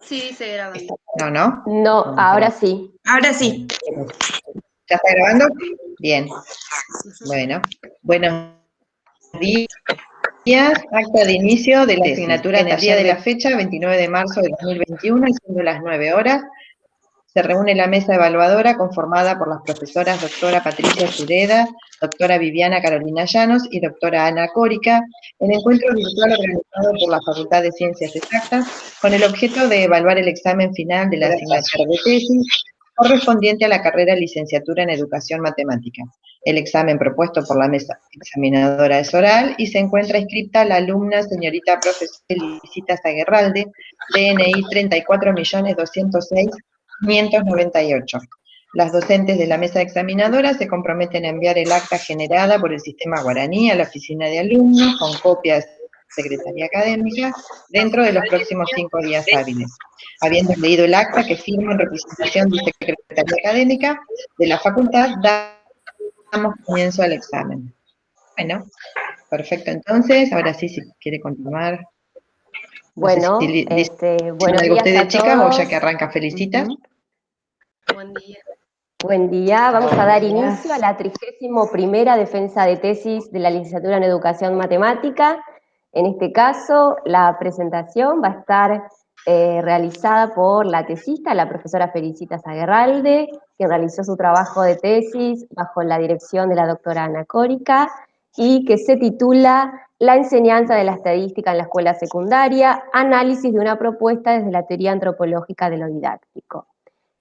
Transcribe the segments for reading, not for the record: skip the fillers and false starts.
Sí, dice grabando. No, ¿no? No, ahora sí. Ahora sí. ¿Ya está grabando? Bien. Bueno, buenos días. Acta de inicio de la asignatura en el día de la fecha, 29 de marzo de 2021, siendo las 9 horas. Se reúne la mesa evaluadora conformada por las profesoras doctora Patricia Sureda, doctora Viviana Carolina Llanos y doctora Ana Córica, en encuentro virtual organizado por la Facultad de Ciencias Exactas con el objeto de evaluar el examen final de la asignatura de tesis correspondiente a la carrera Licenciatura en Educación Matemática. El examen propuesto por la mesa examinadora es oral y se encuentra inscripta la alumna señorita profesora Felicitas Aguerralde, DNI 34.206.598. Las docentes de la mesa examinadora se comprometen a enviar el acta generada por el sistema guaraní a la oficina de alumnos con copia de Secretaría Académica dentro de los próximos 5 días hábiles. Habiendo leído el acta que firmo en representación de Secretaría Académica de la facultad, damos comienzo al examen. Bueno, perfecto. Entonces, ahora sí, si quiere continuar. No Bueno, sé si buenos días ustedes, a chicas, todos. o ya que arranca, Felicitas. Buen día. Buen día, vamos a dar inicio a la 31ª defensa de tesis de la licenciatura en Educación Matemática. En este caso, la presentación va a estar realizada por la tesista, la profesora Felicitas Aguerralde, que realizó su trabajo de tesis bajo la dirección de la doctora Ana Córica, y que se titula La enseñanza de la estadística en la escuela secundaria, análisis de una propuesta desde la teoría antropológica de lo didáctico.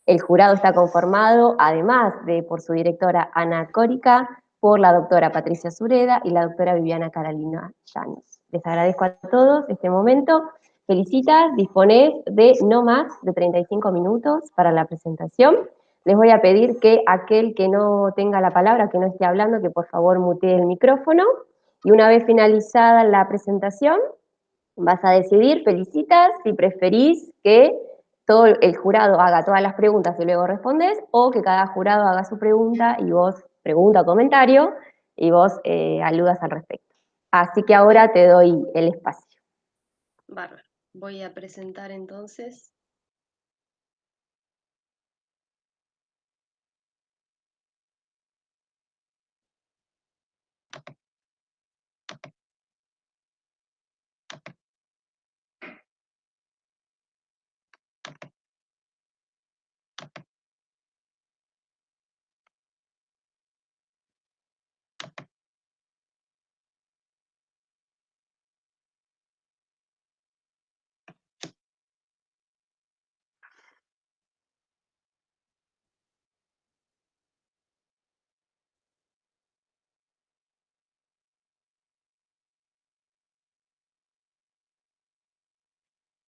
El jurado está conformado, además de por su directora Ana Córica, por la doctora Patricia Sureda y la doctora Viviana Carolina Llanos. Les agradezco a todos este momento. Felicitas, disponés de no más de 35 minutos para la presentación. Les voy a pedir que aquel que no tenga la palabra, que no esté hablando, que por favor mutee el micrófono. Y una vez finalizada la presentación, vas a decidir, Felicitas, si preferís que todo el jurado haga todas las preguntas y luego respondes, o que cada jurado haga su pregunta y vos, pregunta o comentario, y vos aludas al respecto. Así que ahora te doy el espacio. Bárbaro. Voy a presentar entonces.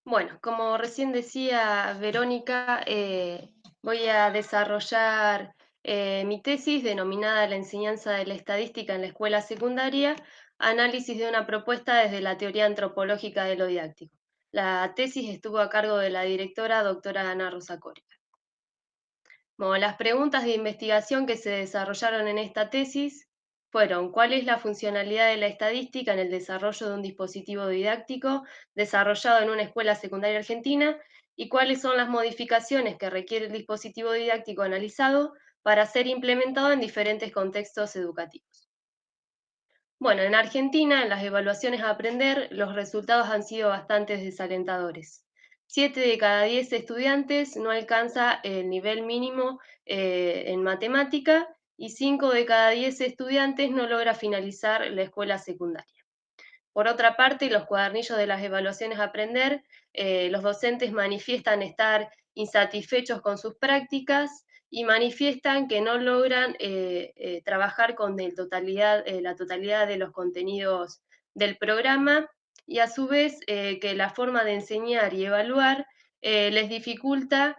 Bueno, como recién decía Verónica, voy a desarrollar mi tesis denominada La enseñanza de la estadística en la escuela secundaria, análisis de una propuesta desde la teoría antropológica de lo didáctico. La tesis estuvo a cargo de la directora doctora Ana Rosa Córica. Bueno, las preguntas de investigación que se desarrollaron en esta tesis fueron: ¿cuál es la funcionalidad de la estadística en el desarrollo de un dispositivo didáctico desarrollado en una escuela secundaria argentina? ¿Y cuáles son las modificaciones que requiere el dispositivo didáctico analizado para ser implementado en diferentes contextos educativos? Bueno, en Argentina, en las evaluaciones a aprender, los resultados han sido bastante desalentadores. 7 de cada 10 estudiantes no alcanza el nivel mínimo en matemática y 5 de cada 10 estudiantes no logra finalizar la escuela secundaria. Por otra parte, los cuadernillos de las evaluaciones a aprender, los docentes manifiestan estar insatisfechos con sus prácticas y manifiestan que no logran trabajar con la totalidad de los contenidos del programa, y a su vez que la forma de enseñar y evaluar les dificulta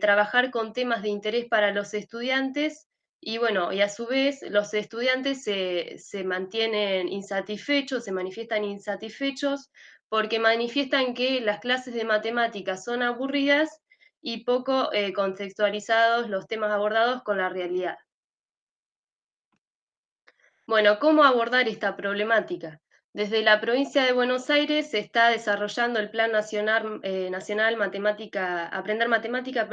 trabajar con temas de interés para los estudiantes. Y bueno, y a su vez los estudiantes se mantienen insatisfechos, se manifiestan insatisfechos porque manifiestan que las clases de matemáticas son aburridas y poco contextualizados los temas abordados con la realidad. Bueno, ¿cómo abordar esta problemática? Desde la provincia de Buenos Aires se está desarrollando el Plan Nacional, Aprender Matemática,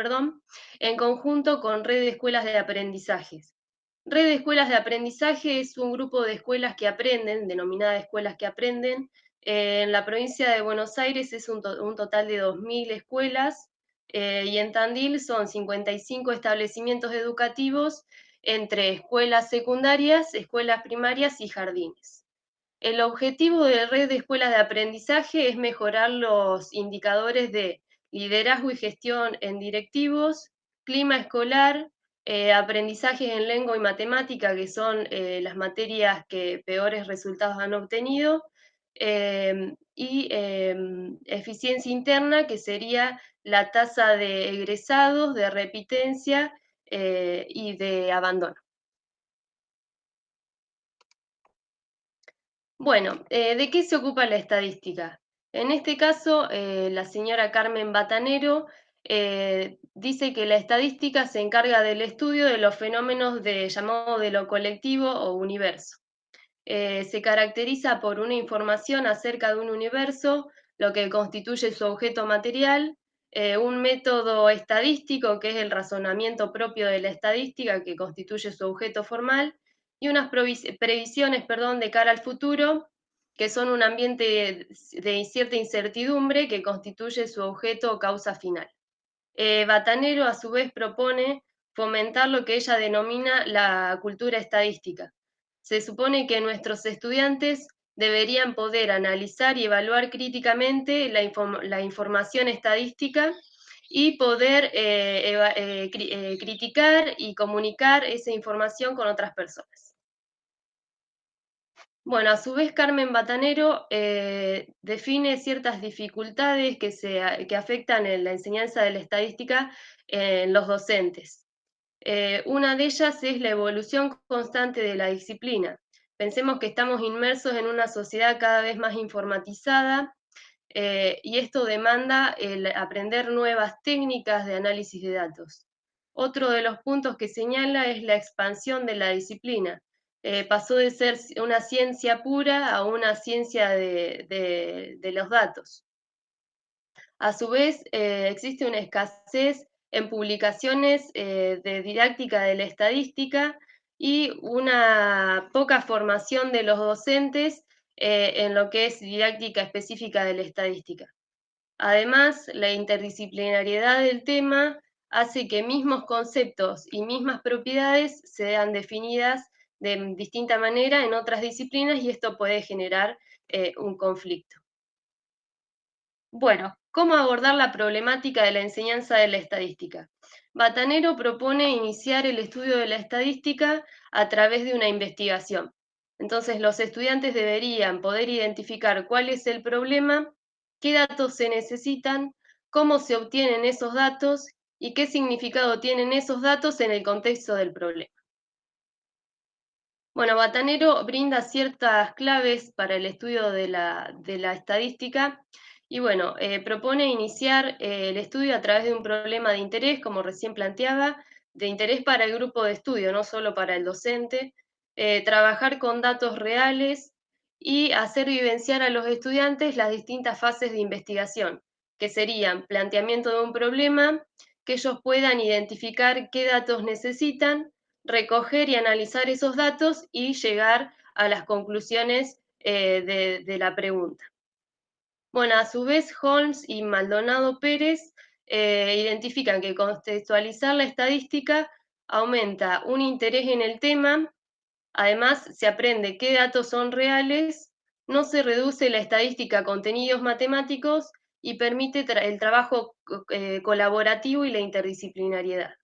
en conjunto con Red de Escuelas de Aprendizajes. Red de Escuelas de Aprendizaje es un grupo de escuelas que aprenden, denominada escuelas que aprenden. En la provincia de Buenos Aires es un total de 2.000 escuelas y en Tandil son 55 establecimientos educativos entre escuelas secundarias, escuelas primarias y jardines. El objetivo de la red de escuelas de aprendizaje es mejorar los indicadores de liderazgo y gestión en directivos, clima escolar, aprendizajes en lengua y matemática, que son las materias que peores resultados han obtenido, y eficiencia interna, que sería la tasa de egresados, de repitencia y de abandono. Bueno, ¿de qué se ocupa la estadística? En este caso, la señora Carmen Batanero dice que la estadística se encarga del estudio de los fenómenos llamado de lo colectivo o universo. Se caracteriza por una información acerca de un universo, lo que constituye su objeto material, un método estadístico, que es el razonamiento propio de la estadística, que constituye su objeto formal, y unas previsiones de cara al futuro, que son un ambiente de cierta incertidumbre que constituye su objeto o causa final. Batanero, a su vez, propone fomentar lo que ella denomina la cultura estadística. Se supone que nuestros estudiantes deberían poder analizar y evaluar críticamente la información estadística y poder criticar y comunicar esa información con otras personas. Bueno, a su vez Carmen Batanero define ciertas dificultades que afectan en la enseñanza de la estadística en los docentes. Una de ellas es la evolución constante de la disciplina. Pensemos que estamos inmersos en una sociedad cada vez más informatizada y esto demanda el aprender nuevas técnicas de análisis de datos. Otro de los puntos que señala es la expansión de la disciplina. Pasó de ser una ciencia pura a una ciencia de los datos. A su vez, existe una escasez en publicaciones de didáctica de la estadística y una poca formación de los docentes en lo que es didáctica específica de la estadística. Además, la interdisciplinariedad del tema hace que mismos conceptos y mismas propiedades sean definidas de distinta manera en otras disciplinas y esto puede generar un conflicto. Bueno, ¿cómo abordar la problemática de la enseñanza de la estadística? Batanero propone iniciar el estudio de la estadística a través de una investigación. Entonces, los estudiantes deberían poder identificar cuál es el problema, qué datos se necesitan, cómo se obtienen esos datos y qué significado tienen esos datos en el contexto del problema. Bueno, Batanero brinda ciertas claves para el estudio de la estadística y bueno, propone iniciar el estudio a través de un problema de interés, como recién planteaba, de interés para el grupo de estudio, no solo para el docente, trabajar con datos reales y hacer vivenciar a los estudiantes las distintas fases de investigación, que serían planteamiento de un problema, que ellos puedan identificar qué datos necesitan, recoger y analizar esos datos y llegar a las conclusiones de la pregunta. Bueno, a su vez, Holmes y Maldonado Pérez identifican que contextualizar la estadística aumenta un interés en el tema, además se aprende qué datos son reales, no se reduce la estadística a contenidos matemáticos y permite el trabajo colaborativo y la interdisciplinariedad.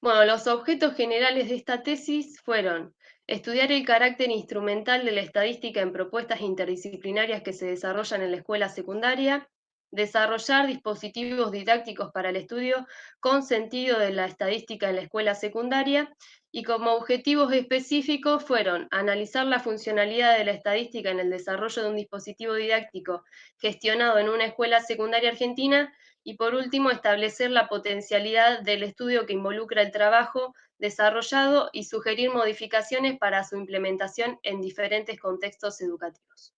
Bueno, los objetos generales de esta tesis fueron estudiar el carácter instrumental de la estadística en propuestas interdisciplinarias que se desarrollan en la escuela secundaria, desarrollar dispositivos didácticos para el estudio con sentido de la estadística en la escuela secundaria y como objetivos específicos fueron analizar la funcionalidad de la estadística en el desarrollo de un dispositivo didáctico gestionado en una escuela secundaria argentina y por último, establecer la potencialidad del estudio que involucra el trabajo desarrollado y sugerir modificaciones para su implementación en diferentes contextos educativos.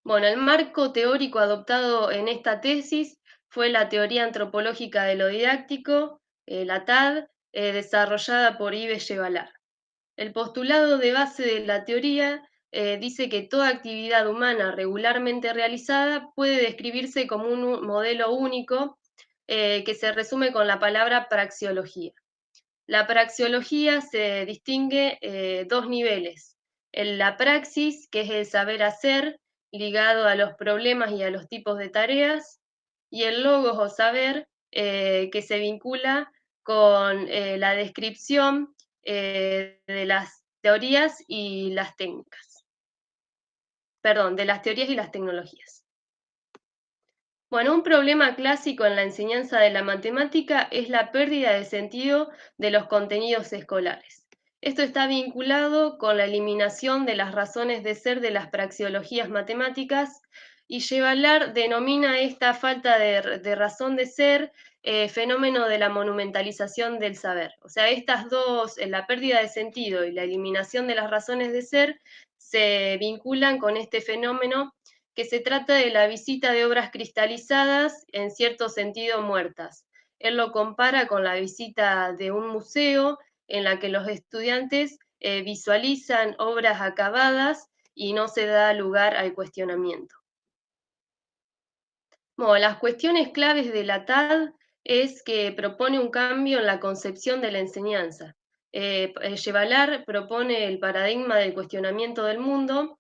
Bueno, el marco teórico adoptado en esta tesis fue la teoría antropológica de lo didáctico, la TAD, desarrollada por Yves Gevalar. El postulado de base de la teoría dice que toda actividad humana regularmente realizada puede describirse como un modelo único que se resume con la palabra praxeología. La praxeología se distingue dos niveles. La praxis, que es el saber hacer, ligado a los problemas y a los tipos de tareas, y el logos o saber, que se vincula con la descripción de las teorías y las técnicas. Perdón, de las teorías y las tecnologías. Bueno, un problema clásico en la enseñanza de la matemática es la pérdida de sentido de los contenidos escolares. Esto está vinculado con la eliminación de las razones de ser de las praxeologías matemáticas y Gevalar denomina esta falta de razón de ser fenómeno de la monumentalización del saber. O sea, estas dos, la pérdida de sentido y la eliminación de las razones de ser, se vinculan con este fenómeno que se trata de la visita de obras cristalizadas, en cierto sentido muertas. Él lo compara con la visita de un museo en la que los estudiantes visualizan obras acabadas y no se da lugar al cuestionamiento. Bueno, las cuestiones claves de la TAD es que propone un cambio en la concepción de la enseñanza. Gevalar propone el paradigma del cuestionamiento del mundo,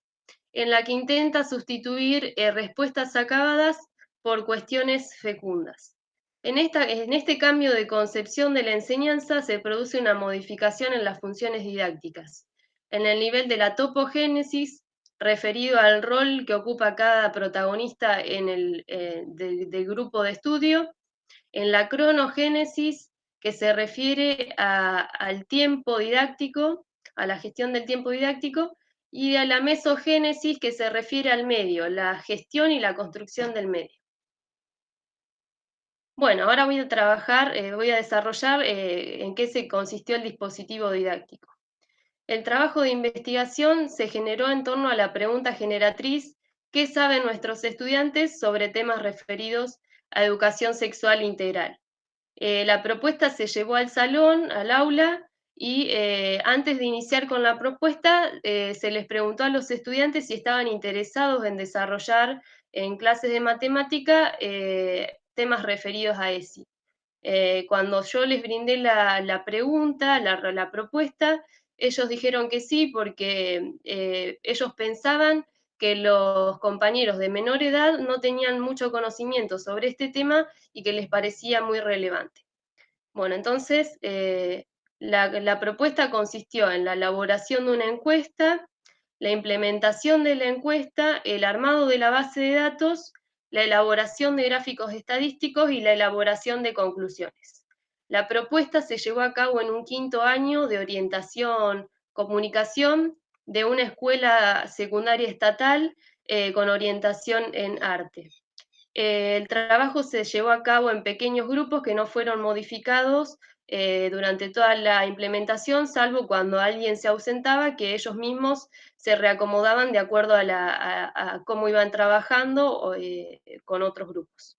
en la que intenta sustituir respuestas acabadas por cuestiones fecundas. En este cambio de concepción de la enseñanza se produce una modificación en las funciones didácticas. En el nivel de la topogénesis, referido al rol que ocupa cada protagonista en del grupo de estudio, en la cronogénesis, que se refiere al tiempo didáctico, a la gestión del tiempo didáctico, y a la mesogénesis, que se refiere al medio, la gestión y la construcción del medio. Bueno, ahora voy a desarrollar en qué se consistió el dispositivo didáctico. El trabajo de investigación se generó en torno a la pregunta generatriz: ¿qué saben nuestros estudiantes sobre temas referidos a educación sexual integral? La propuesta se llevó al salón, al aula, y antes de iniciar con la propuesta, se les preguntó a los estudiantes si estaban interesados en desarrollar en clases de matemática temas referidos a ESI. Cuando yo les brindé la pregunta, la propuesta, ellos dijeron que sí porque ellos pensaban que los compañeros de menor edad no tenían mucho conocimiento sobre este tema y que les parecía muy relevante. Bueno, entonces la propuesta consistió en la elaboración de una encuesta, la implementación de la encuesta, el armado de la base de datos, la elaboración de gráficos estadísticos y la elaboración de conclusiones. La propuesta se llevó a cabo en un 5º año de orientación comunicación de una escuela secundaria estatal con orientación en arte. El trabajo se llevó a cabo en pequeños grupos que no fueron modificados durante toda la implementación, salvo cuando alguien se ausentaba, que ellos mismos se reacomodaban de acuerdo a cómo iban trabajando con otros grupos.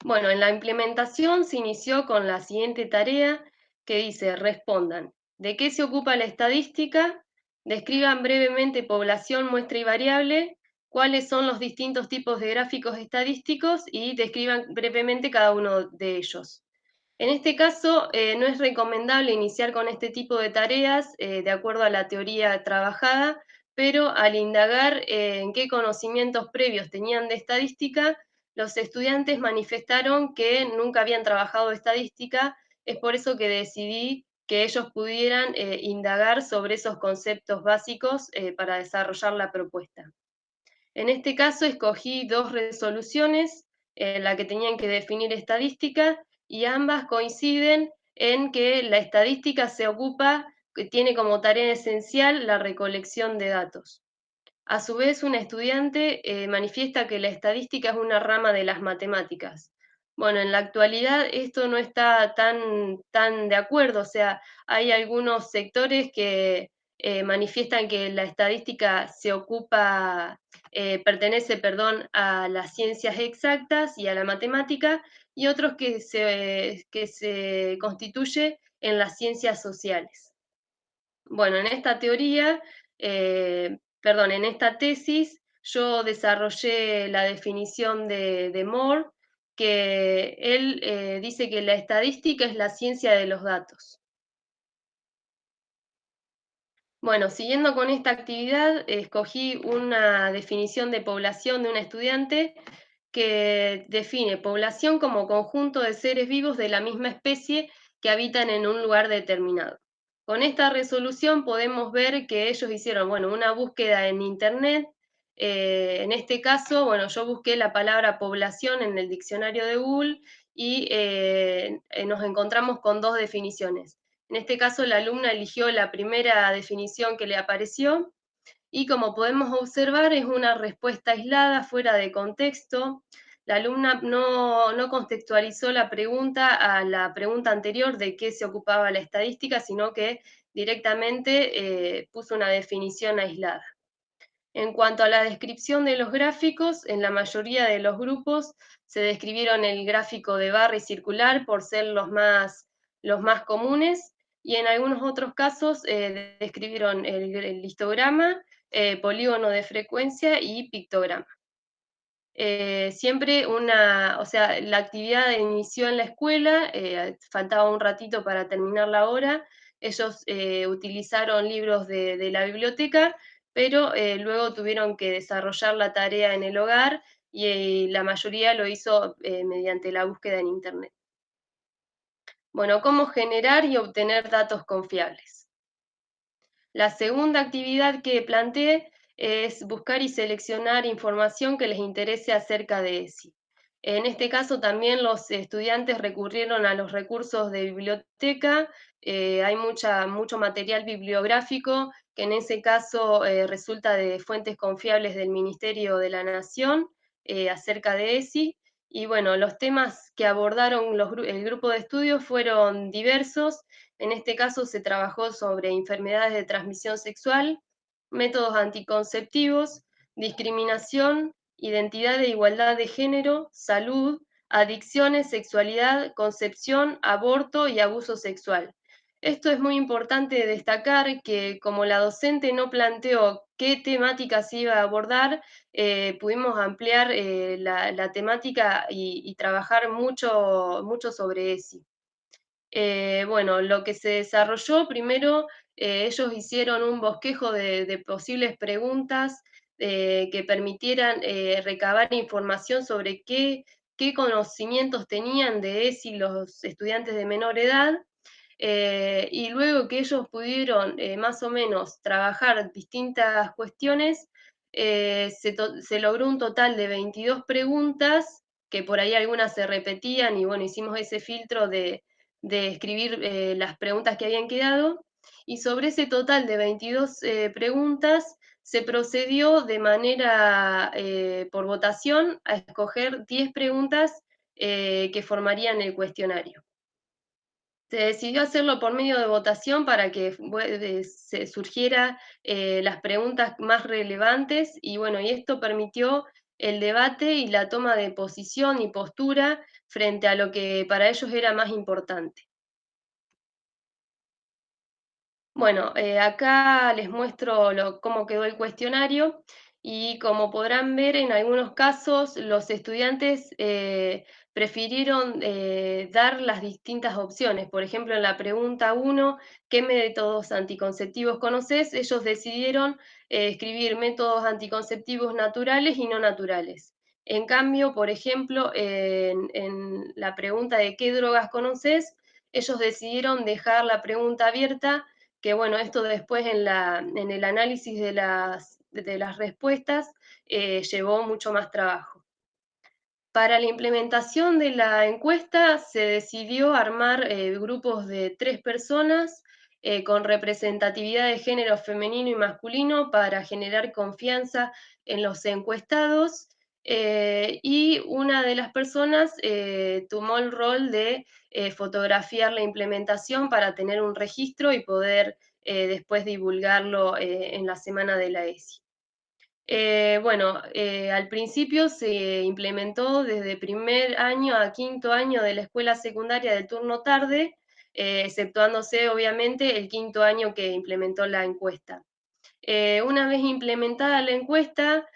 Bueno, en la implementación se inició con la siguiente tarea que dice: respondan, ¿de qué se ocupa la estadística? Describan brevemente población, muestra y variable, cuáles son los distintos tipos de gráficos estadísticos y describan brevemente cada uno de ellos. En este caso, no es recomendable iniciar con este tipo de tareas de acuerdo a la teoría trabajada, pero al indagar en qué conocimientos previos tenían de estadística, los estudiantes manifestaron que nunca habían trabajado estadística. Es por eso que decidí que ellos pudieran indagar sobre esos conceptos básicos para desarrollar la propuesta. En este caso escogí 2 resoluciones en la que tenían que definir estadística, y ambas coinciden en que la estadística que tiene como tarea esencial la recolección de datos. A su vez, un estudiante manifiesta que la estadística es una rama de las matemáticas. Bueno, en la actualidad esto no está tan de acuerdo, o sea, hay algunos sectores que manifiestan que la estadística pertenece, perdón, a las ciencias exactas y a la matemática, y otros que se constituye en las ciencias sociales. Bueno, en esta teoría, en esta tesis, yo desarrollé la definición de Moore, que él dice que la estadística es la ciencia de los datos. Bueno, siguiendo con esta actividad, escogí una definición de población de un estudiante que define población como conjunto de seres vivos de la misma especie que habitan en un lugar determinado. Con esta resolución podemos ver que ellos hicieron, bueno, una búsqueda en Internet. En este caso, bueno, yo busqué la palabra población en el diccionario de Google y nos encontramos con dos definiciones. En este caso, la alumna eligió la primera definición que le apareció y como podemos observar es una respuesta aislada, fuera de contexto. La alumna no contextualizó la pregunta a la pregunta anterior de qué se ocupaba la estadística, sino que directamente puso una definición aislada. En cuanto a la descripción de los gráficos, en la mayoría de los grupos se describieron el gráfico de barra y circular por ser los más comunes, y en algunos otros casos describieron el histograma, polígono de frecuencia y pictograma. Siempre o sea, la actividad inició en la escuela, faltaba un ratito para terminar la hora, ellos utilizaron libros de la biblioteca, pero luego tuvieron que desarrollar la tarea en el hogar y la mayoría lo hizo mediante la búsqueda en Internet. Bueno, ¿cómo generar y obtener datos confiables? La segunda actividad que planteé es buscar y seleccionar información que les interese acerca de ESI. En este caso también los estudiantes recurrieron a los recursos de biblioteca, hay mucho material bibliográfico que en ese caso resulta de fuentes confiables del Ministerio de la Nación acerca de ESI. Y bueno, los temas que abordaron el grupo de estudio fueron diversos. En este caso se trabajó sobre enfermedades de transmisión sexual, métodos anticonceptivos, discriminación, identidad e igualdad de género, salud, adicciones, sexualidad, concepción, aborto y abuso sexual. Esto es muy importante destacar que como la docente no planteó qué temática se iba a abordar, pudimos ampliar la temática y trabajar mucho sobre eso. Bueno, lo que se desarrolló primero, ellos hicieron un bosquejo de posibles preguntas que permitieran recabar información sobre qué conocimientos tenían de ESI los estudiantes de menor edad, y luego que ellos pudieron más o menos trabajar distintas cuestiones, se logró un total de 22 preguntas, que por ahí algunas se repetían, y bueno, hicimos ese filtro de escribir las preguntas que habían quedado, y sobre ese total de 22 preguntas se procedió de manera por votación a escoger 10 preguntas que formarían el cuestionario. Se decidió hacerlo por medio de votación para que se surgiera las preguntas más relevantes y bueno, y esto permitió el debate y la toma de posición y postura frente a lo que para ellos era más importante. Bueno, acá les muestro cómo quedó el cuestionario y como podrán ver, en algunos casos los estudiantes prefirieron dar las distintas opciones. Por ejemplo, en la pregunta 1, ¿qué métodos anticonceptivos conoces? Ellos decidieron escribir métodos anticonceptivos naturales y no naturales. En cambio, por ejemplo, en la pregunta de ¿qué drogas conoces? Ellos decidieron dejar la pregunta abierta, que bueno, esto después en el análisis de las respuestas llevó mucho más trabajo. Para la implementación de la encuesta se decidió armar grupos de 3 personas con representatividad de género femenino y masculino para generar confianza en los encuestados. Y una de las personas tomó el rol de fotografiar la implementación para tener un registro y poder después divulgarlo en la semana de la ESI. Bueno, al principio se implementó desde primer año a quinto año de la escuela secundaria del turno tarde, exceptuándose obviamente el quinto año que implementó la encuesta. Una vez implementada la encuesta,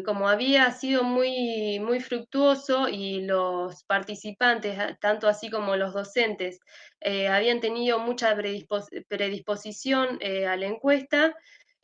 como había sido muy fructuoso y los participantes, tanto así como los docentes, habían tenido mucha predisposición a la encuesta,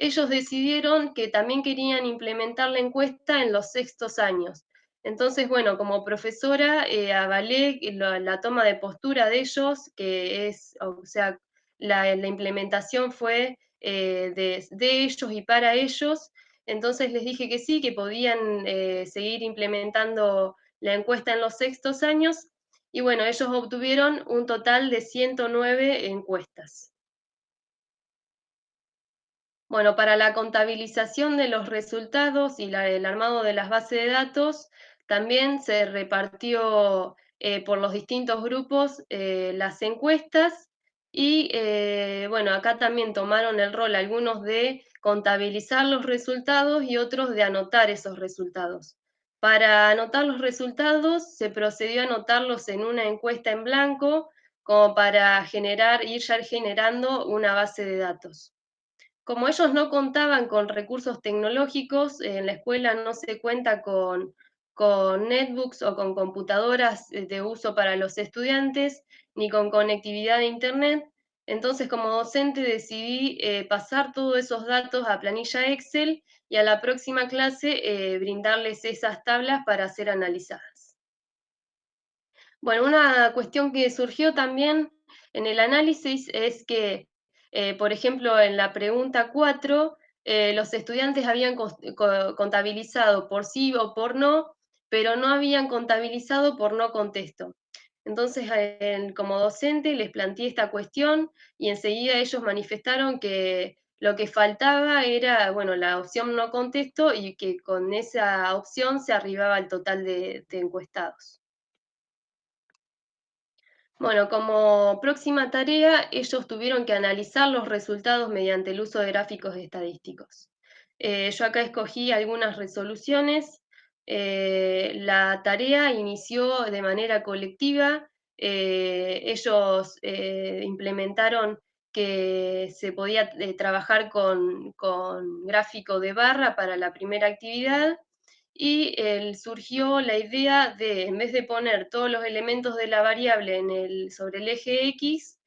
ellos decidieron que también querían implementar la encuesta en los sextos años. Entonces, bueno, como profesora avalé la toma de postura de ellos, que es, o sea, la implementación fue de ellos y para ellos. Entonces les dije que sí, que podían seguir implementando la encuesta en los sextos años, y bueno, ellos obtuvieron un total de 109 encuestas. Bueno, para la contabilización de los resultados y el armado de las bases de datos, también se repartió por los distintos grupos las encuestas y bueno, acá también tomaron el rol algunos de contabilizar los resultados y otros de anotar esos resultados. Para anotar los resultados se procedió a anotarlos en una encuesta en blanco como para ir ya generando una base de datos. Como ellos no contaban con recursos tecnológicos, en la escuela no se cuenta con netbooks o con computadoras de uso para los estudiantes, ni con conectividad de Internet. Entonces, como docente decidí pasar todos esos datos a planilla Excel y a la próxima clase brindarles esas tablas para ser analizadas. Bueno, una cuestión que surgió también en el análisis es que, por ejemplo, en la pregunta 4, los estudiantes habían contabilizado por sí o por no, pero no habían contabilizado por no contesto. Entonces, como docente les planteé esta cuestión y enseguida ellos manifestaron que lo que faltaba era, bueno, la opción no contesto y que con esa opción se arribaba al total de encuestados. Bueno, como próxima tarea, ellos tuvieron que analizar los resultados mediante el uso de gráficos estadísticos. Yo acá escogí algunas resoluciones. La tarea inició de manera colectiva. Ellos implementaron que se podía trabajar con gráfico de barra para la primera actividad y surgió la idea de, en vez de poner todos los elementos de la variable sobre el eje X,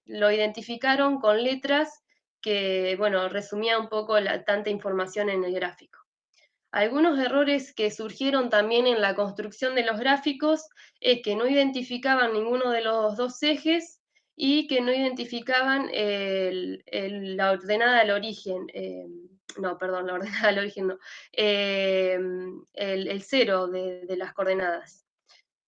lo identificaron con letras que, bueno, resumía un poco tanta información en el gráfico. Algunos errores que surgieron también en la construcción de los gráficos es que no identificaban ninguno de los dos ejes y que no identificaban la ordenada al origen. No, perdón, la ordenada al origen no. El cero de las coordenadas.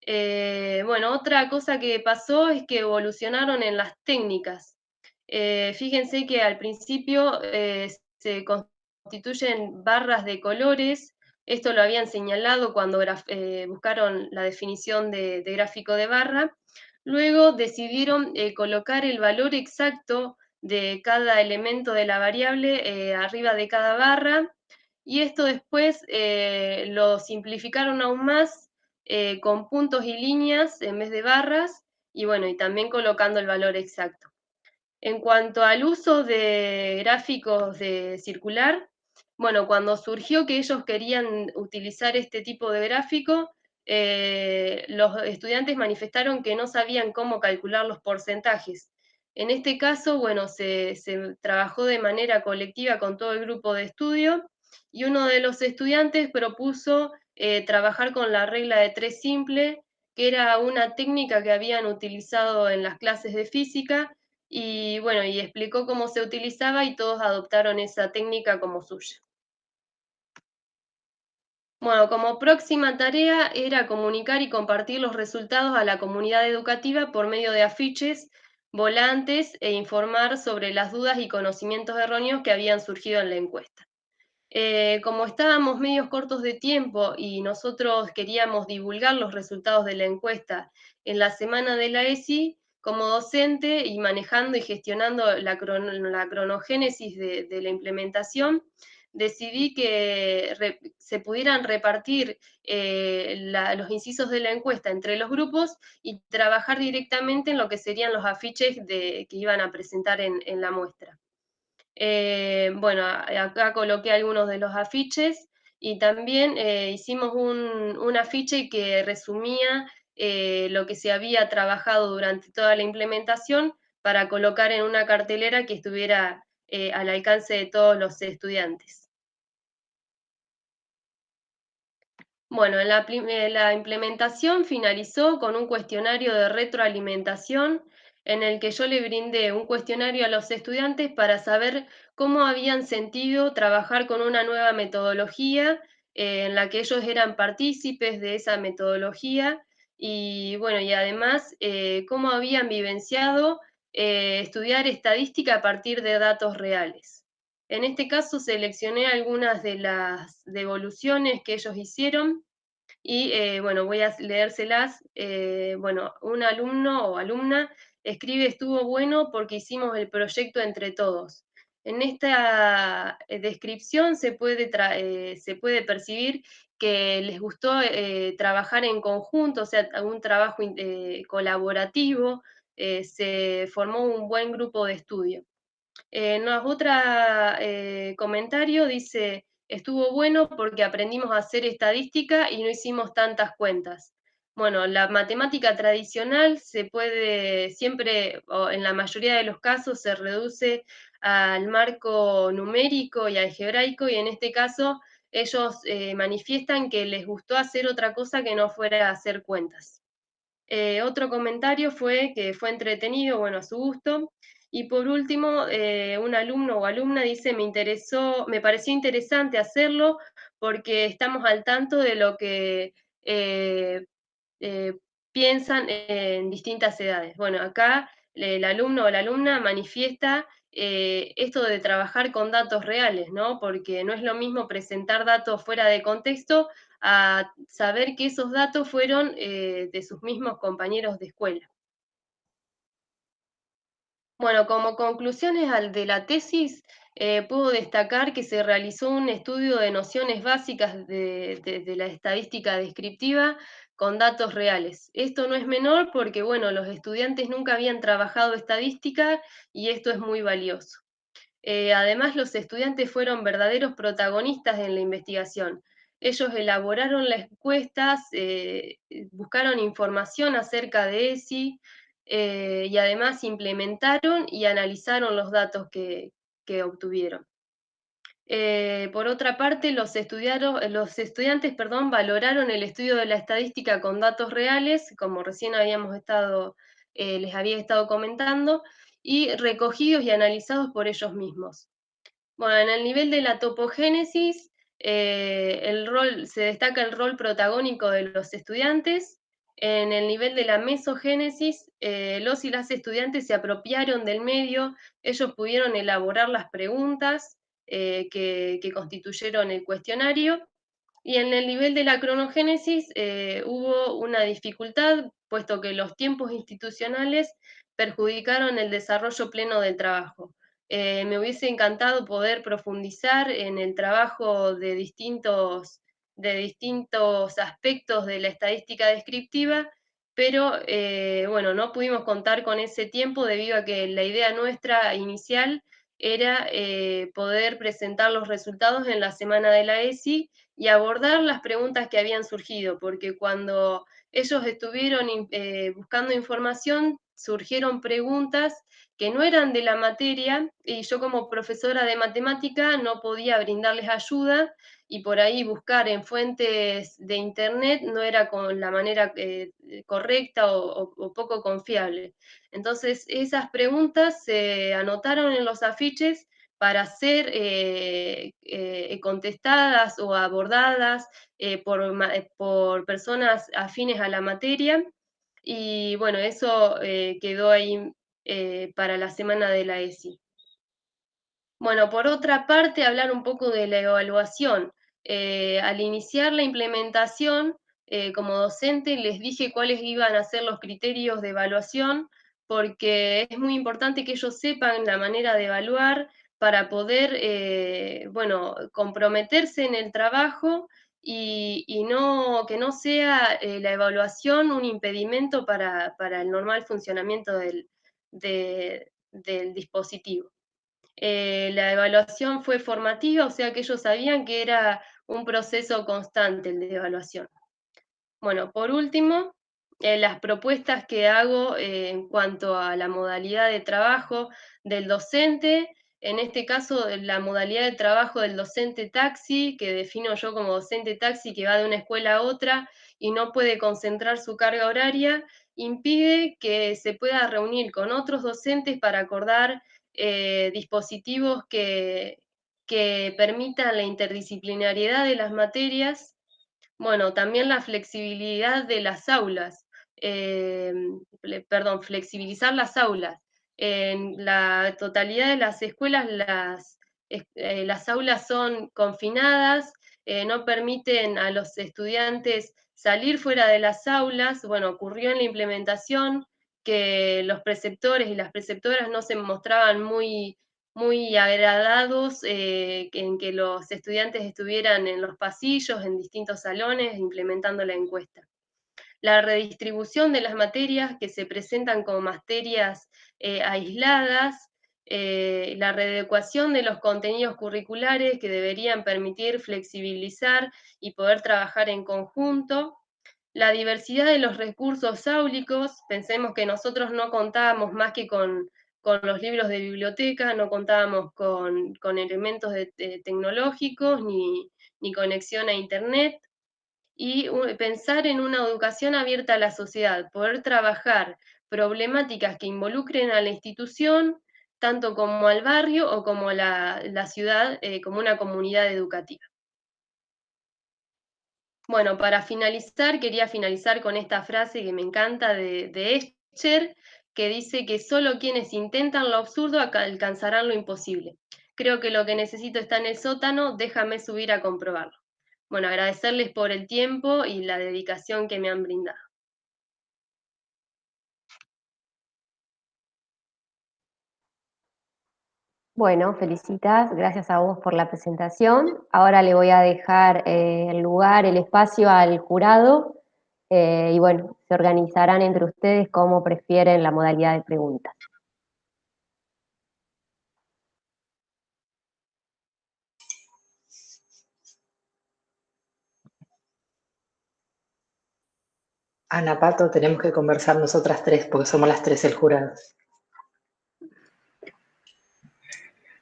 Bueno, otra cosa que pasó es que evolucionaron en las técnicas. Fíjense que al principio se constituyen barras de colores. Esto lo habían señalado cuando buscaron la definición de gráfico de barra. Luego decidieron colocar el valor exacto de cada elemento de la variable arriba de cada barra, y esto después lo simplificaron aún más con puntos y líneas en vez de barras, y bueno, y también colocando el valor exacto. En cuanto al uso de gráficos de circular, bueno, cuando surgió que ellos querían utilizar este tipo de gráfico, los estudiantes manifestaron que no sabían cómo calcular los porcentajes. En este caso, bueno, se trabajó de manera colectiva con todo el grupo de estudio y uno de los estudiantes propuso trabajar con la regla de 3 simple, que era una técnica que habían utilizado en las clases de física, y bueno, y explicó cómo se utilizaba y todos adoptaron esa técnica como suya. Bueno, como próxima tarea era comunicar y compartir los resultados a la comunidad educativa por medio de afiches, volantes e informar sobre las dudas y conocimientos erróneos que habían surgido en la encuesta. Como estábamos medios cortos de tiempo y nosotros queríamos divulgar los resultados de la encuesta en la semana de la ESI, como docente y manejando y gestionando la cronogénesis de la implementación, decidí que se pudieran repartir los incisos de la encuesta entre los grupos y trabajar directamente en lo que serían los afiches que iban a presentar en la muestra. Bueno, acá coloqué algunos de los afiches y también hicimos un afiche que resumía lo que se había trabajado durante toda la implementación para colocar en una cartelera que estuviera al alcance de todos los estudiantes. Bueno, la implementación finalizó con un cuestionario de retroalimentación en el que yo le brindé un cuestionario a los estudiantes para saber cómo habían sentido trabajar con una nueva metodología en la que ellos eran partícipes de esa metodología y bueno, y además cómo habían vivenciado estudiar estadística a partir de datos reales. En este caso seleccioné algunas de las devoluciones que ellos hicieron y bueno, voy a leérselas. Bueno, un alumno o alumna escribe: estuvo bueno porque hicimos el proyecto entre todos. En esta descripción se puede percibir que les gustó trabajar en conjunto, o sea, un trabajo colaborativo, se formó un buen grupo de estudio. Otra comentario dice: estuvo bueno porque aprendimos a hacer estadística y no hicimos tantas cuentas. Bueno, la matemática tradicional se puede siempre, o en la mayoría de los casos, se reduce al marco numérico y algebraico, y en este caso ellos manifiestan que les gustó hacer otra cosa que no fuera hacer cuentas. Otro comentario fue que fue entretenido, bueno, a su gusto. Y por último, un alumno o alumna dice: me pareció interesante hacerlo porque estamos al tanto de lo que eh, eh, piensan en distintas edades. Bueno, acá el alumno o la alumna manifiesta esto de trabajar con datos reales, ¿no? Porque no es lo mismo presentar datos fuera de contexto a saber que esos datos fueron de sus mismos compañeros de escuela. Bueno, como conclusiones de la tesis, puedo destacar que se realizó un estudio de nociones básicas de la estadística descriptiva con datos reales. Esto no es menor porque, bueno, los estudiantes nunca habían trabajado estadística y esto es muy valioso. Además, los estudiantes fueron verdaderos protagonistas en la investigación. Ellos elaboraron las encuestas, buscaron información acerca de ESI y además implementaron y analizaron los datos que obtuvieron. Por otra parte, los estudiantes, perdón, valoraron el estudio de la estadística con datos reales, como recién les había estado comentando, y recogidos y analizados por ellos mismos. Bueno, en el nivel de la topogénesis, se destaca el rol protagónico de los estudiantes. En el nivel de la mesogénesis, los y las estudiantes se apropiaron del medio, ellos pudieron elaborar las preguntas que constituyeron el cuestionario. Y en el nivel de la cronogénesis hubo una dificultad, puesto que los tiempos institucionales perjudicaron el desarrollo pleno del trabajo. Me hubiese encantado poder profundizar en el trabajo de distintos aspectos de la estadística descriptiva, pero bueno, no pudimos contar con ese tiempo debido a que la idea nuestra inicial era poder presentar los resultados en la semana de la ESI y abordar las preguntas que habían surgido, porque cuando ellos estuvieron buscando información, surgieron preguntas que no eran de la materia y yo como profesora de matemática no podía brindarles ayuda y por ahí buscar en fuentes de internet no era con la manera correcta o poco confiable. Entonces esas preguntas se anotaron en los afiches para ser contestadas o abordadas por personas afines a la materia. Y bueno, eso quedó ahí para la semana de la ESI. Bueno, por otra parte, hablar un poco de la evaluación. Al iniciar la implementación, como docente, les dije cuáles iban a ser los criterios de evaluación, porque es muy importante que ellos sepan la manera de evaluar para poder, bueno, comprometerse en el trabajo y no, que no sea la evaluación un impedimento para el normal funcionamiento del dispositivo. La evaluación fue formativa, o sea que ellos sabían que era un proceso constante el de evaluación. Bueno, por último, las propuestas que hago en cuanto a la modalidad de trabajo del docente, en este caso la modalidad de trabajo del docente taxi, que defino yo como docente taxi que va de una escuela a otra y no puede concentrar su carga horaria, impide que se pueda reunir con otros docentes para acordar dispositivos que permitan la interdisciplinariedad de las materias. Bueno, también la flexibilidad de las aulas, perdón, flexibilizar las aulas. En la totalidad de las escuelas, las aulas son confinadas, no permiten a los estudiantes salir fuera de las aulas. Bueno, ocurrió en la implementación que los preceptores y las preceptoras no se mostraban muy agradados en que los estudiantes estuvieran en los pasillos, en distintos salones, implementando la encuesta. La redistribución de las materias que se presentan como materias aisladas, la readecuación de los contenidos curriculares que deberían permitir flexibilizar y poder trabajar en conjunto, la diversidad de los recursos áulicos. Pensemos que nosotros no contábamos más que con los libros de biblioteca, no contábamos con elementos tecnológicos ni conexión a Internet, y pensar en una educación abierta a la sociedad, poder trabajar problemáticas que involucren a la institución, tanto como al barrio o como a la ciudad, como una comunidad educativa. Bueno, para finalizar, quería finalizar con esta frase que me encanta de Escher, que dice que solo quienes intentan lo absurdo alcanzarán lo imposible. Creo que lo que necesito está en el sótano, déjame subir a comprobarlo. Bueno, agradecerles por el tiempo y la dedicación que me han brindado. Bueno, felicitas, gracias a vos por la presentación. Ahora le voy a dejar el lugar, el espacio al jurado y bueno, se organizarán entre ustedes cómo prefieren la modalidad de preguntas. Ana, Pato, tenemos que conversar nosotras tres, porque somos las tres el jurado.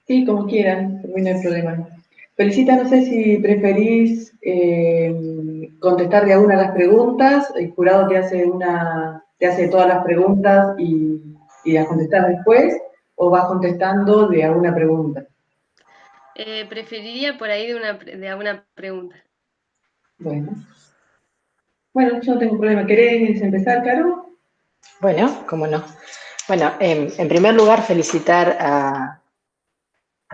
Sí, como quieran, por mí no hay problema. Felicita, no sé si preferís contestar de alguna de las preguntas, el jurado te hace todas las preguntas y las contestas después, o vas contestando de alguna pregunta. Preferiría por ahí de alguna pregunta. Bueno, yo no tengo problema. ¿Querés empezar, Caro? Bueno, cómo no. Bueno, en primer lugar, felicitar a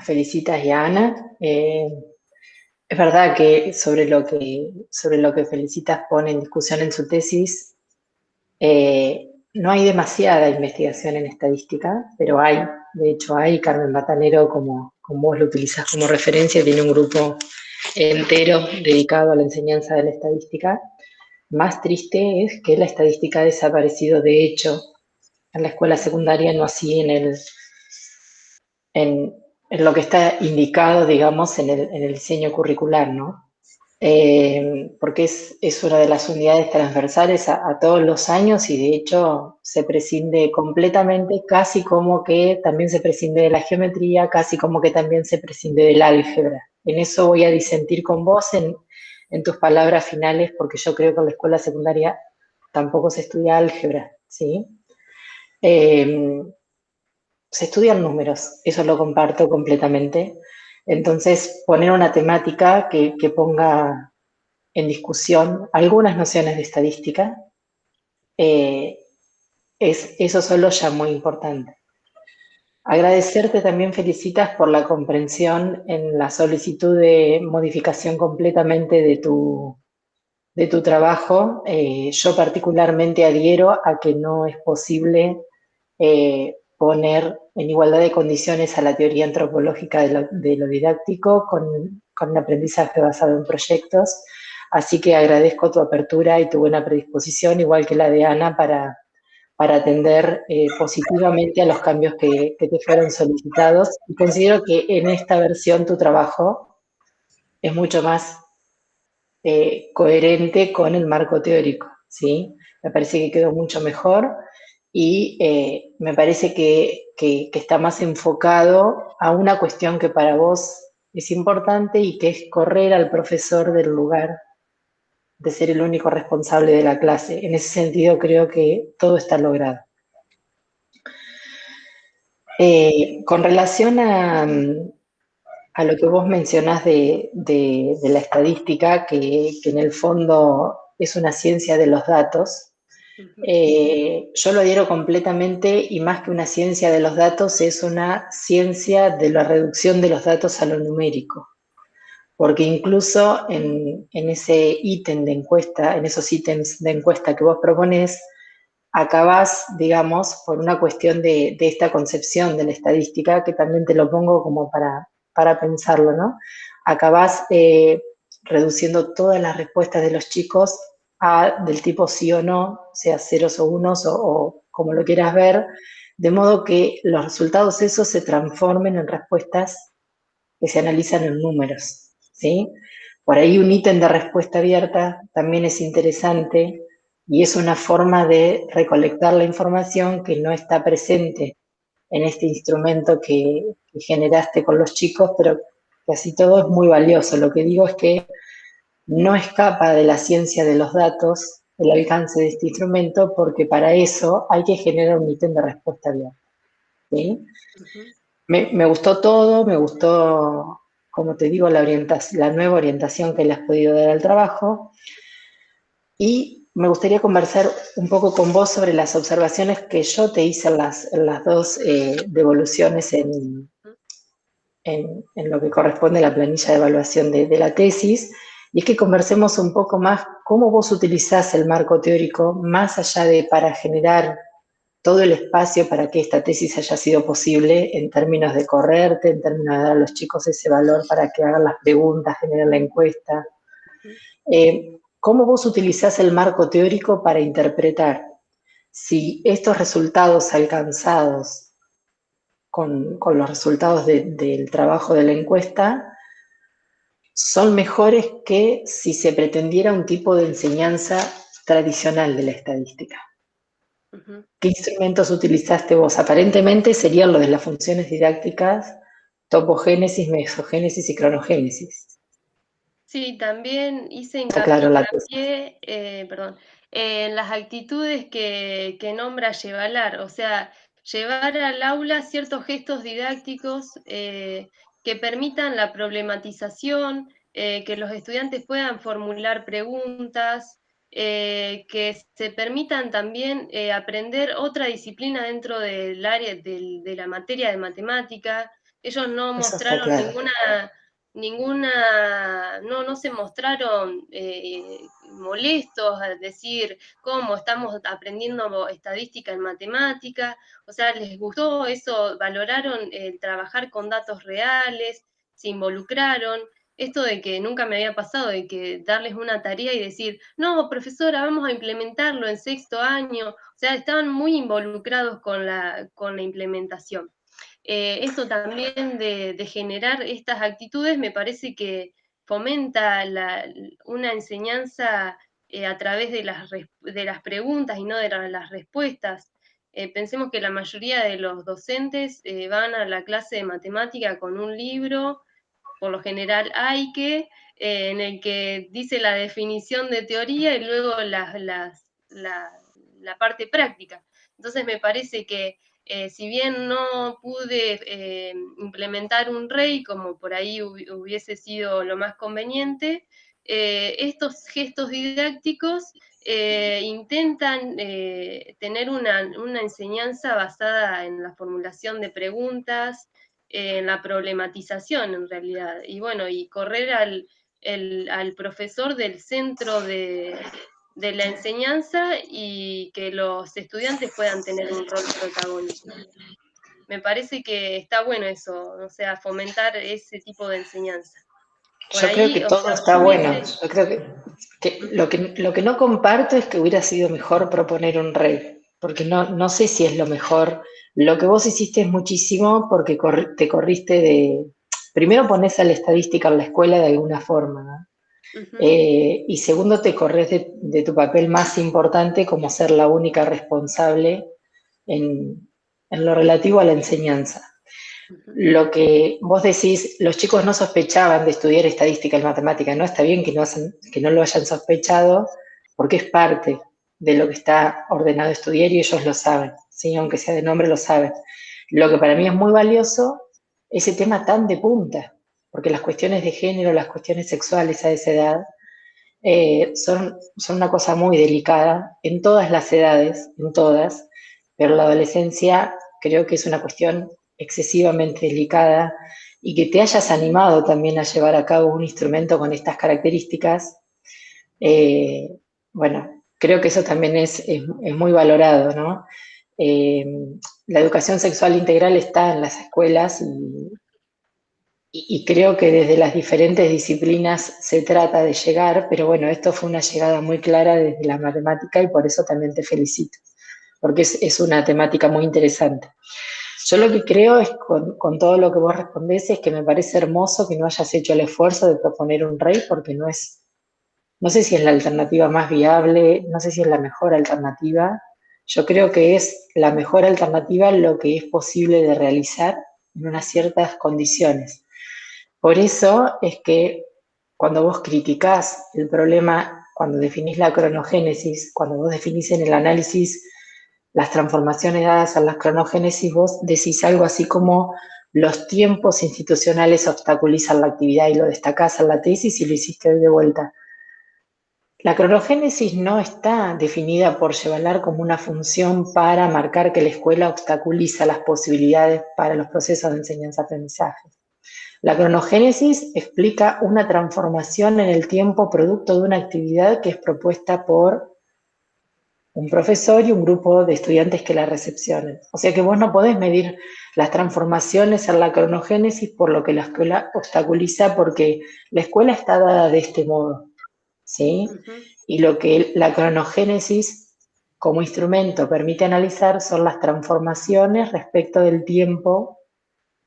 Felicitas y a Ana. Es verdad que sobre lo que Felicitas pone en discusión en su tesis, no hay demasiada investigación en estadística, pero hay, de hecho hay. Carmen Batanero, como vos lo utilizás como referencia, tiene un grupo entero dedicado a la enseñanza de la estadística. Más triste es que la estadística ha desaparecido, de hecho, en la escuela secundaria, no así en lo que está indicado, digamos, en el diseño curricular, ¿no? Porque es una de las unidades transversales a todos los años y de hecho se prescinde completamente, casi como que también se prescinde de la geometría, casi como que también se prescinde del álgebra. En eso voy a disentir con vos en tus palabras finales, porque yo creo que en la escuela secundaria tampoco se estudia álgebra, ¿sí? Se estudian números, eso lo comparto completamente. Entonces, poner una temática que ponga en discusión algunas nociones de estadística, es eso solo ya muy importante. Agradecerte también, Felicitas, por la comprensión en la solicitud de modificación completamente de tu trabajo. Yo particularmente adhiero a que no es posible poner en igualdad de condiciones a la teoría antropológica de lo didáctico con el aprendizaje basado en proyectos. Así que agradezco tu apertura y tu buena predisposición, igual que la de Ana, para atender positivamente a los cambios que te fueron solicitados. Y considero que en esta versión tu trabajo es mucho más coherente con el marco teórico, ¿sí? Me parece que quedó mucho mejor y me parece que está más enfocado a una cuestión que para vos es importante y que es correr al profesor del lugar de ser el único responsable de la clase. En ese sentido creo que todo está logrado. Con relación a lo que vos mencionás de la estadística, que en el fondo es una ciencia de los datos, yo lo adhiero completamente y más que una ciencia de los datos es una ciencia de la reducción de los datos a lo numérico. Porque incluso en ese ítem de encuesta, en esos ítems de encuesta que vos proponés, acabás, digamos, por una cuestión de esta concepción de la estadística, que también te lo pongo como para pensarlo, ¿no? Acabás reduciendo todas las respuestas de los chicos a del tipo sí o no, sea ceros o unos o como lo quieras ver, de modo que los resultados esos se transformen en respuestas que se analizan en números, ¿sí? Por ahí un ítem de respuesta abierta también es interesante y es una forma de recolectar la información que no está presente en este instrumento que generaste con los chicos, pero casi todo es muy valioso. Lo que digo es que no escapa de la ciencia de los datos el alcance de este instrumento porque para eso hay que generar un ítem de respuesta abierta, ¿sí? Me gustó todo, me gustó, como te digo, la nueva orientación que le has podido dar al trabajo y me gustaría conversar un poco con vos sobre las observaciones que yo te hice en las dos devoluciones en lo que corresponde a la planilla de evaluación de la tesis, y es que conversemos un poco más cómo vos utilizás el marco teórico más allá de para generar todo el espacio para que esta tesis haya sido posible en términos de correrte, en términos de dar a los chicos ese valor para que hagan las preguntas, generen la encuesta. ¿Cómo vos utilizás el marco teórico para interpretar si estos resultados alcanzados con los resultados del trabajo de la encuesta son mejores que si se pretendiera un tipo de enseñanza tradicional de la estadística? ¿Qué instrumentos utilizaste vos? Aparentemente serían los de las funciones didácticas, topogénesis, mesogénesis y cronogénesis. Sí, también hice Claro, la tesis. hincapié, en las actitudes que nombra Yevalar, o sea, llevar al aula ciertos gestos didácticos que permitan la problematización, que los estudiantes puedan formular preguntas, que se permitan también aprender otra disciplina dentro del área de la materia de matemática. Ellos no Eso está mostraron claro. no se mostraron molestos al decir cómo estamos aprendiendo estadística en matemática, o sea, les gustó eso, valoraron el trabajar con datos reales, se involucraron. Esto de que nunca me había pasado, de que darles una tarea y decir, no, profesora, vamos a implementarlo en sexto año, o sea, estaban muy involucrados con la implementación. Esto también de generar estas actitudes me parece que fomenta una enseñanza a través de las preguntas y no de las respuestas. Pensemos que la mayoría de los docentes van a la clase de matemática con un libro, por lo general Aike, en el que dice la definición de teoría y luego la parte práctica. Entonces me parece que si bien no pude implementar un rey como por ahí hubiese sido lo más conveniente, estos gestos didácticos intentan tener una enseñanza basada en la formulación de preguntas, en la problematización en realidad, y bueno, y correr al profesor del centro de la enseñanza y que los estudiantes puedan tener un rol protagónico. Me parece que está bueno eso, o sea, fomentar ese tipo de enseñanza. Por Yo creo que ahí, o todo sea, está yo bueno. hubiese... Yo creo que lo que no comparto es que hubiera sido mejor proponer un rey, porque no sé si es lo mejor. Lo que vos hiciste es muchísimo porque te corriste de... Primero pones a la estadística en la escuela de alguna forma, ¿no? Y segundo, te corres de tu papel más importante como ser la única responsable en lo relativo a la enseñanza. Lo que vos decís, los chicos no sospechaban de estudiar estadística y matemática, ¿no? Está bien que no lo hayan sospechado porque es parte de lo que está ordenado estudiar y ellos lo saben, ¿sí? Aunque sea de nombre, lo saben. Lo que para mí es muy valioso, ese tema tan de punta, porque las cuestiones de género, las cuestiones sexuales a esa edad, son una cosa muy delicada en todas las edades, en todas, pero la adolescencia creo que es una cuestión excesivamente delicada y que te hayas animado también a llevar a cabo un instrumento con estas características, eh, bueno, creo que eso también es muy valorado, ¿no? Eh, la educación sexual integral está en las escuelas y creo que desde las diferentes disciplinas se trata de llegar, pero bueno, esto fue una llegada muy clara desde la matemática y por eso también te felicito, porque es una temática muy interesante. Yo lo que creo es, con todo lo que vos respondés, es que me parece hermoso que no hayas hecho el esfuerzo de proponer un rey, porque no sé si es la alternativa más viable, no sé si es la mejor alternativa. Yo creo que es la mejor alternativa lo que es posible de realizar en unas ciertas condiciones. Por eso es que cuando vos criticás el problema, cuando definís la cronogénesis, cuando vos definís en el análisis las transformaciones dadas a la cronogénesis, vos decís algo así como los tiempos institucionales obstaculizan la actividad y lo destacás en la tesis y lo hiciste hoy de vuelta. La cronogénesis no está definida por Chevalar como una función para marcar que la escuela obstaculiza las posibilidades para los procesos de enseñanza-aprendizaje. La cronogénesis explica una transformación en el tiempo producto de una actividad que es propuesta por un profesor y un grupo de estudiantes que la recepcionen. O sea que vos no podés medir las transformaciones en la cronogénesis por lo que la escuela obstaculiza, porque la escuela está dada de este modo, ¿sí? Y lo que la cronogénesis como instrumento permite analizar son las transformaciones respecto del tiempo,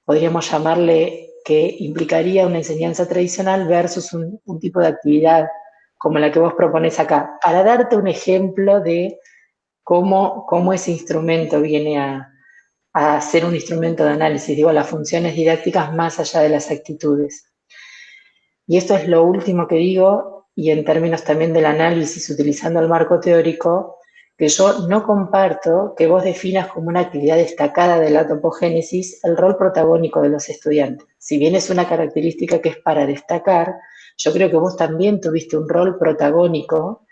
podríamos llamarle, que implicaría una enseñanza tradicional versus un tipo de actividad como la que vos proponés acá, para darte un ejemplo de cómo ese instrumento viene a ser un instrumento de análisis, digo, las funciones didácticas más allá de las actitudes. Y esto es lo último que digo, y en términos también del análisis, utilizando el marco teórico, que yo no comparto que vos definas como una actividad destacada de la topogénesis el rol protagónico de los estudiantes. Si bien es una característica que es para destacar, yo creo que vos también tuviste un rol protagónico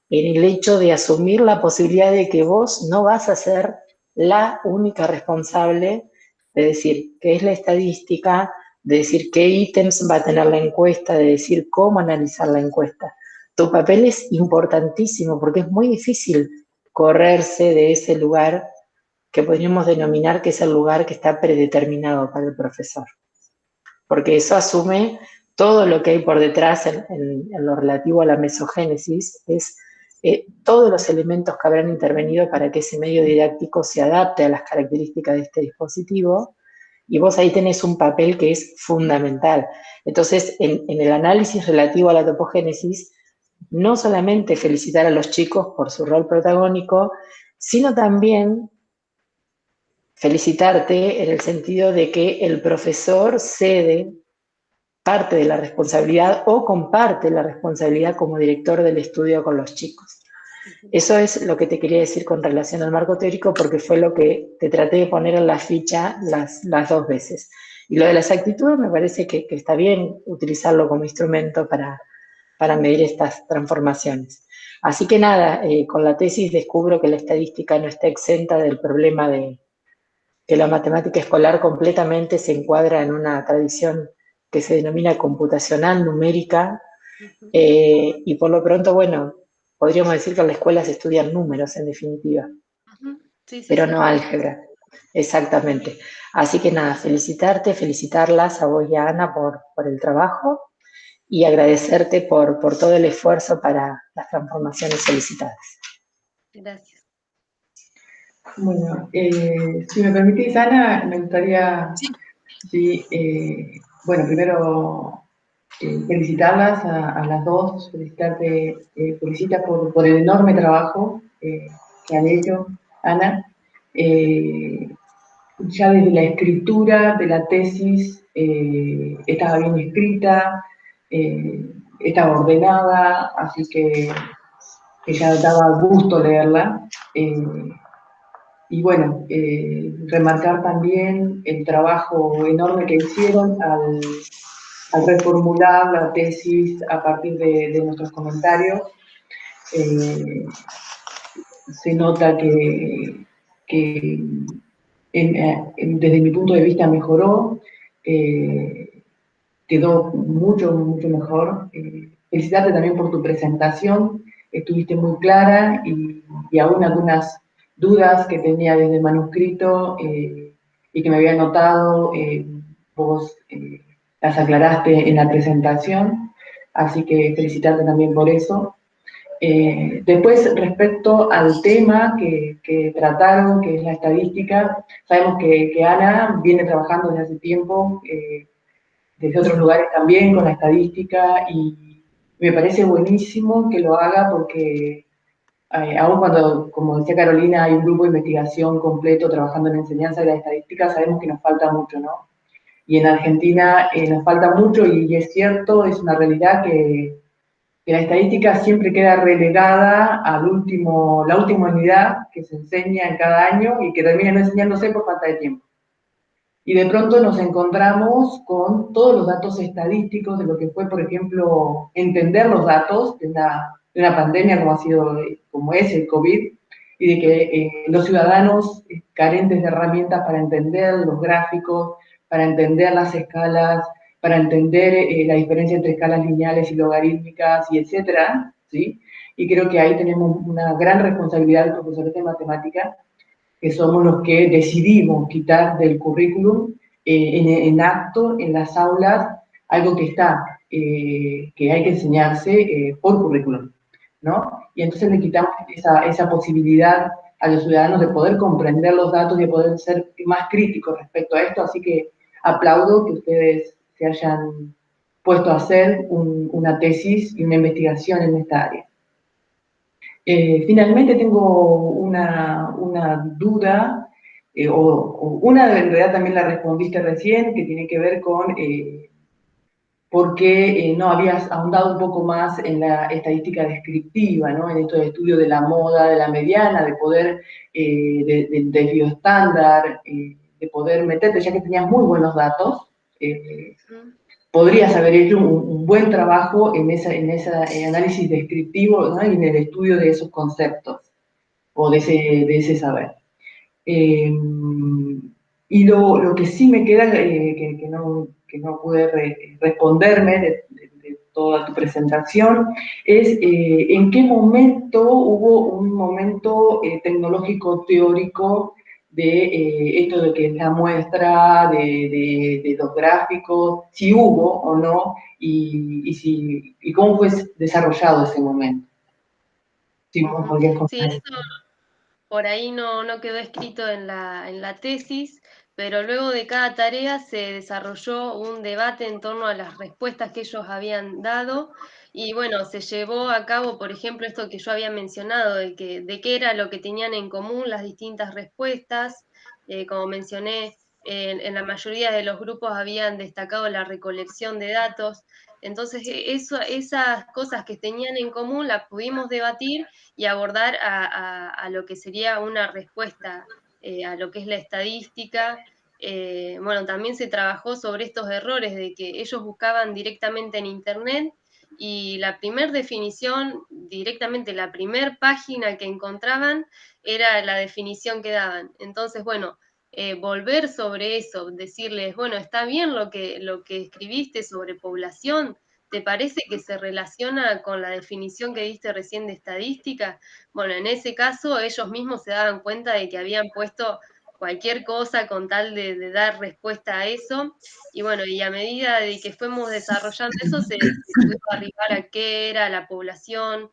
en el hecho de asumir la posibilidad de que vos no vas a ser la única responsable de decir qué es la estadística, de decir qué ítems va a tener la encuesta, de decir cómo analizar la encuesta. Tu papel es importantísimo porque es muy difícil correrse de ese lugar que podríamos denominar que es el lugar que está predeterminado para el profesor. Porque eso asume todo lo que hay por detrás en lo relativo a la mesogénesis, es todos los elementos que habrán intervenido para que ese medio didáctico se adapte a las características de este dispositivo, y vos ahí tenés un papel que es fundamental. Entonces, en el análisis relativo a la topogénesis, no solamente felicitar a los chicos por su rol protagónico, sino también felicitarte en el sentido de que el profesor cede parte de la responsabilidad o comparte la responsabilidad como director del estudio con los chicos. Eso es lo que te quería decir con relación al marco teórico, porque fue lo que te traté de poner en la ficha las dos veces. Y lo de las actitudes me parece que está bien utilizarlo como instrumento para para medir estas transformaciones. Así que nada, con la tesis descubro que la estadística no está exenta del problema de que la matemática escolar completamente se encuadra en una tradición que se denomina computacional, numérica, y por lo pronto, bueno, podríamos decir que en la escuela se estudian números en definitiva, Sí, sí, pero sí. no álgebra, exactamente. Así que nada, felicitarte, felicitarlas a vos y a Ana por el trabajo y agradecerte por todo el esfuerzo para las transformaciones solicitadas. Gracias. Bueno, si me permitís, Ana, me gustaría, sí, bueno, primero felicitarlas a las dos, felicitas por el enorme trabajo que han hecho, Ana. Ya desde la escritura de la tesis estaba bien escrita, estaba ordenada, así que ya daba gusto leerla. Y bueno, remarcar también el trabajo enorme que hicieron al reformular la tesis a partir de nuestros comentarios. Se nota que desde mi punto de vista mejoró, quedó mucho, mucho mejor. Felicitarte también por tu presentación, estuviste muy clara y aún algunas dudas que tenía desde el manuscrito y que me había notado, vos las aclaraste en la presentación, así que felicitarte también por eso. Después, respecto al tema que trataron, que es la estadística, sabemos que Ana viene trabajando desde hace tiempo, desde otros lugares también, con la estadística, y me parece buenísimo que lo haga porque, aun cuando, como decía Carolina, hay un grupo de investigación completo trabajando en enseñanza de la estadística, sabemos que nos falta mucho, ¿no? Y en Argentina nos falta mucho y es cierto, es una realidad que la estadística siempre queda relegada la última unidad que se enseña en cada año y que termina no enseñándose por falta de tiempo. Y de pronto nos encontramos con todos los datos estadísticos de lo que fue, por ejemplo, entender los datos de una pandemia como es el COVID, y de que los ciudadanos carentes de herramientas para entender los gráficos, para entender las escalas, para entender la diferencia entre escalas lineales y logarítmicas, y etcétera, ¿sí? Y creo que ahí tenemos una gran responsabilidad de profesores de matemática, que somos los que decidimos quitar del currículum en acto, en las aulas, algo que está, que hay que enseñarse por currículum, ¿no? Y entonces le quitamos esa posibilidad a los ciudadanos de poder comprender los datos y de poder ser más críticos respecto a esto, así que aplaudo que ustedes se hayan puesto a hacer una tesis y una investigación en esta área. Finalmente tengo una duda, o una en realidad también la respondiste recién, que tiene que ver con por qué no habías ahondado un poco más en la estadística descriptiva, ¿no? En esto de estudio de la moda, de la mediana, de poder, del desvío estándar, de poder meterte, ya que tenías muy buenos datos, podrías haber hecho un buen trabajo en ese análisis descriptivo, ¿no? Y en el estudio de esos conceptos o de ese saber. Y lo que sí me queda, que no pude responderme de toda tu presentación, es en qué momento hubo un momento tecnológico teórico de esto de que es la muestra, de los gráficos, si hubo o no, y cómo fue desarrollado ese momento. Si vos podrías Sí, contar. eso por ahí no quedó escrito en la tesis, pero luego de cada tarea se desarrolló un debate en torno a las respuestas que ellos habían dado y bueno, se llevó a cabo, por ejemplo, esto que yo había mencionado, de qué era lo que tenían en común las distintas respuestas. Como mencioné, en la mayoría de los grupos habían destacado la recolección de datos. Entonces, esas cosas que tenían en común las pudimos debatir y abordar a lo que sería una respuesta a lo que es la estadística. Bueno, también se trabajó sobre estos errores de que ellos buscaban directamente en Internet y la primer definición, directamente la primer página que encontraban, era la definición que daban. Entonces, bueno, volver sobre eso, decirles, bueno, está bien lo que escribiste sobre población, ¿te parece que se relaciona con la definición que diste recién de estadística? Bueno, en ese caso ellos mismos se daban cuenta de que habían puesto cualquier cosa con tal de dar respuesta a eso, y bueno, y a medida de que fuimos desarrollando eso, se pudo arribar a qué era la población,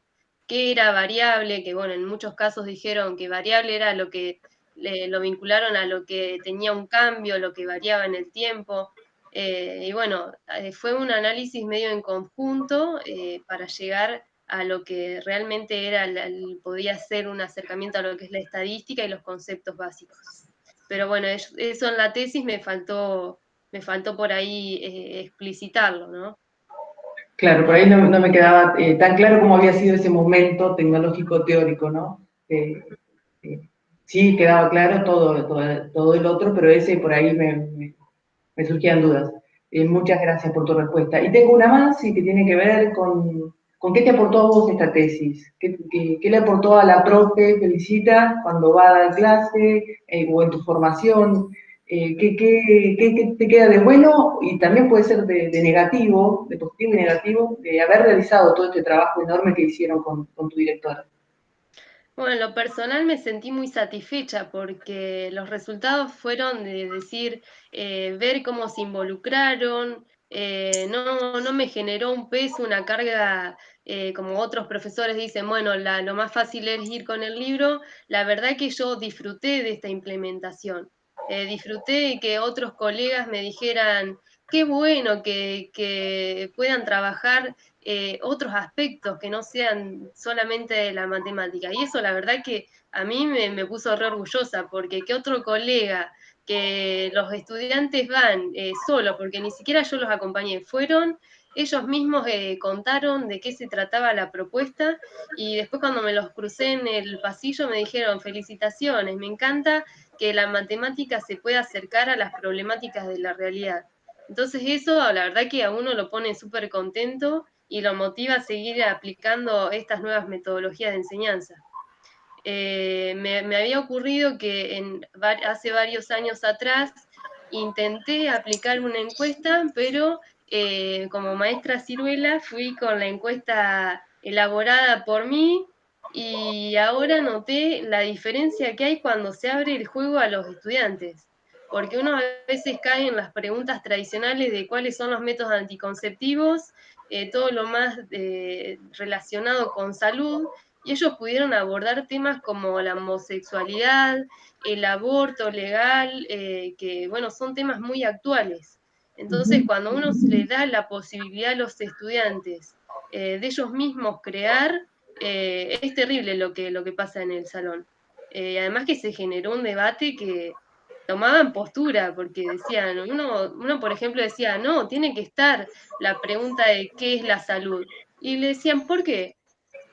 qué era variable, que bueno, en muchos casos dijeron que variable era lo que lo vincularon a lo que tenía un cambio, lo que variaba en el tiempo. Y bueno, fue un análisis medio en conjunto para llegar a lo que realmente era podía ser un acercamiento a lo que es la estadística y los conceptos básicos. Pero bueno, eso en la tesis me faltó por ahí explicitarlo, ¿no? Claro, por ahí no me quedaba tan claro cómo había sido ese momento tecnológico teórico, ¿no? Eh, sí, quedaba claro todo el otro, pero ese por ahí me surgían dudas. Muchas gracias por tu respuesta. Y tengo una más y que tiene que ver con qué te aportó a vos esta tesis. ¿Qué le aportó a la profe Felicita cuando va a dar clase o en tu formación? ¿Qué te queda de bueno y también puede ser de negativo, de positivo y negativo, de haber realizado todo este trabajo enorme que hicieron con tu directora? Bueno, en lo personal me sentí muy satisfecha porque los resultados fueron de decir, ver cómo se involucraron, no me generó un peso, una carga, como otros profesores dicen, bueno, lo más fácil es ir con el libro. La verdad que yo disfruté de esta implementación, disfruté de que otros colegas me dijeran, qué bueno que puedan trabajar otros aspectos que no sean solamente de la matemática. Y eso la verdad que a mí me puso re orgullosa, porque que otro colega, que los estudiantes van solos, porque ni siquiera yo los acompañé, fueron ellos mismos contaron de qué se trataba la propuesta, y después cuando me los crucé en el pasillo me dijeron, felicitaciones, me encanta que la matemática se pueda acercar a las problemáticas de la realidad. Entonces eso, la verdad que a uno lo pone súper contento y lo motiva a seguir aplicando estas nuevas metodologías de enseñanza. Me había ocurrido que hace varios años atrás intenté aplicar una encuesta, pero como maestra ciruela fui con la encuesta elaborada por mí, y ahora noté la diferencia que hay cuando se abre el juego a los estudiantes, porque uno a veces cae en las preguntas tradicionales de cuáles son los métodos anticonceptivos, todo lo más relacionado con salud, y ellos pudieron abordar temas como la homosexualidad, el aborto legal, que bueno, son temas muy actuales. Entonces, cuando uno le da la posibilidad a los estudiantes de ellos mismos crear, es terrible lo que pasa en el salón. Además que se generó un debate que tomaban postura, porque decían, uno por ejemplo decía, no, tiene que estar la pregunta de qué es la salud. Y le decían, ¿por qué?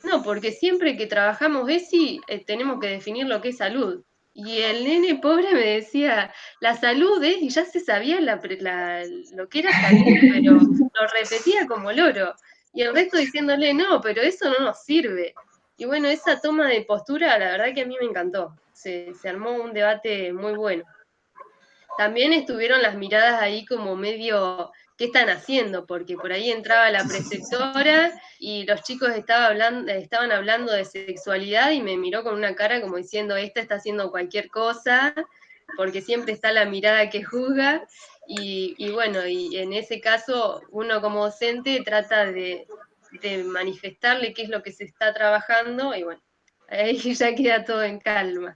No, porque siempre que trabajamos ESI tenemos que definir lo que es salud. Y el nene pobre me decía, la salud es, y ya se sabía lo que era salud, pero lo repetía como loro. Y el resto diciéndole, no, pero eso no nos sirve. Y bueno, esa toma de postura, la verdad que a mí me encantó. Se armó un debate muy bueno. También estuvieron las miradas ahí como medio, ¿qué están haciendo? Porque por ahí entraba la preceptora y los chicos estaban hablando de sexualidad y me miró con una cara como diciendo, esta está haciendo cualquier cosa, porque siempre está la mirada que juzga. Y bueno, y en ese caso uno como docente trata de manifestarle qué es lo que se está trabajando, y bueno, ahí ya queda todo en calma.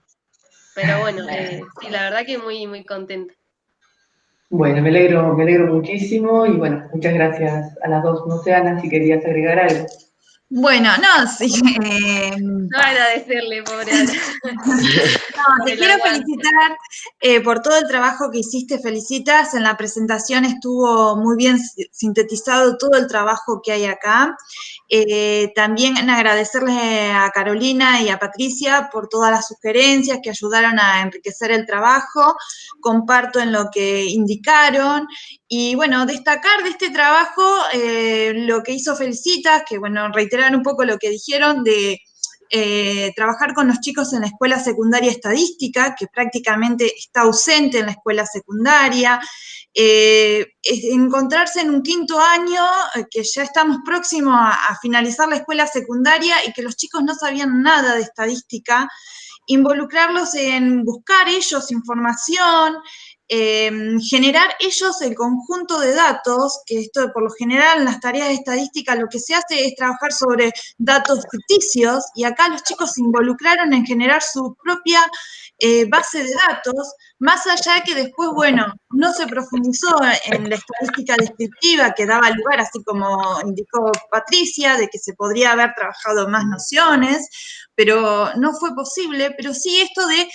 Pero bueno, sí, la verdad que muy, muy contenta. Bueno, me alegro muchísimo y bueno, muchas gracias a las dos. No sé, Ana, si querías agregar algo. Bueno, no, sí. No agradecerle, pobre Ana. No, te El quiero aguante. felicitar por todo el trabajo que hiciste, felicitas. En la presentación estuvo muy bien sintetizado todo el trabajo que hay acá. También agradecerle a Carolina y a Patricia por todas las sugerencias que ayudaron a enriquecer el trabajo. Comparto en lo que indicaron. Y bueno, destacar de este trabajo lo que hizo Felicitas, que bueno, reiterar un poco lo que dijeron de trabajar con los chicos en la escuela secundaria estadística, que prácticamente está ausente en la escuela secundaria, encontrarse en un quinto año, que ya estamos próximos a finalizar la escuela secundaria y que los chicos no sabían nada de estadística, involucrarlos en buscar ellos información, generar ellos el conjunto de datos, que esto por lo general en las tareas de estadística lo que se hace es trabajar sobre datos ficticios y acá los chicos se involucraron en generar su propia base de datos, más allá de que después, bueno, no se profundizó en la estadística descriptiva que daba lugar, así como indicó Patricia, de que se podría haber trabajado más nociones, pero no fue posible, pero sí esto de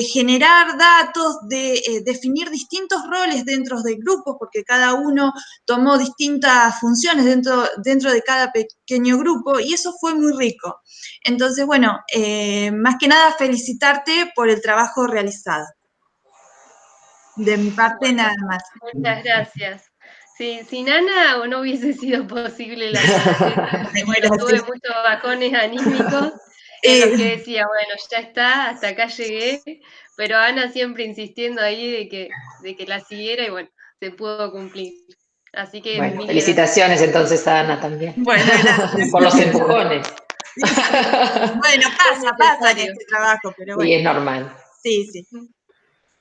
generar datos, de definir distintos roles dentro de grupos, porque cada uno tomó distintas funciones dentro de cada pequeño grupo, y eso fue muy rico. Entonces, bueno, más que nada felicitarte por el trabajo realizado. De mi parte, nada más. Muchas gracias. Sí, sin Ana no hubiese sido posible la tesis. Bueno, tuve muchos bajones anímicos en los que decía, bueno, ya está, hasta acá llegué, pero Ana siempre insistiendo ahí de que la siguiera y bueno, se pudo cumplir. Así que Bueno, mil gracias. felicitaciones entonces a Ana también. Bueno, gracias. Por los empujones. Bueno, Fue pasa en necesario. este trabajo, pero Y bueno, es normal. sí.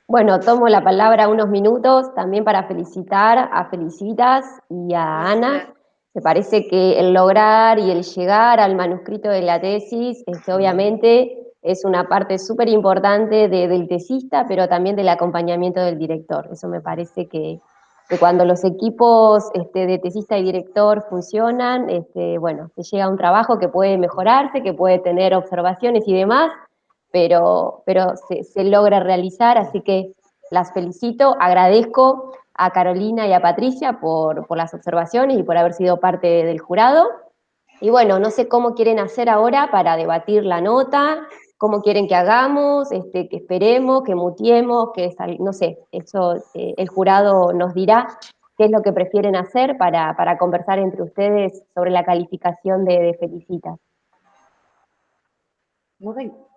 Bueno, tomo la palabra unos minutos también para felicitar a Felicitas y a Ana. Me parece que el lograr y el llegar al manuscrito de la tesis, obviamente es una parte súper importante del tesista, pero también del acompañamiento del director. Eso me parece que cuando los equipos de tesista y director funcionan, bueno, se llega a un trabajo que puede mejorarse, que puede tener observaciones y demás, pero se logra realizar, así que las felicito, agradezco a Carolina y a Patricia por las observaciones y por haber sido parte del jurado. Y bueno, no sé cómo quieren hacer ahora para debatir la nota, cómo quieren que hagamos, que esperemos, que mutiemos, no sé, eso el jurado nos dirá qué es lo que prefieren hacer para conversar entre ustedes sobre la calificación de Felicitas.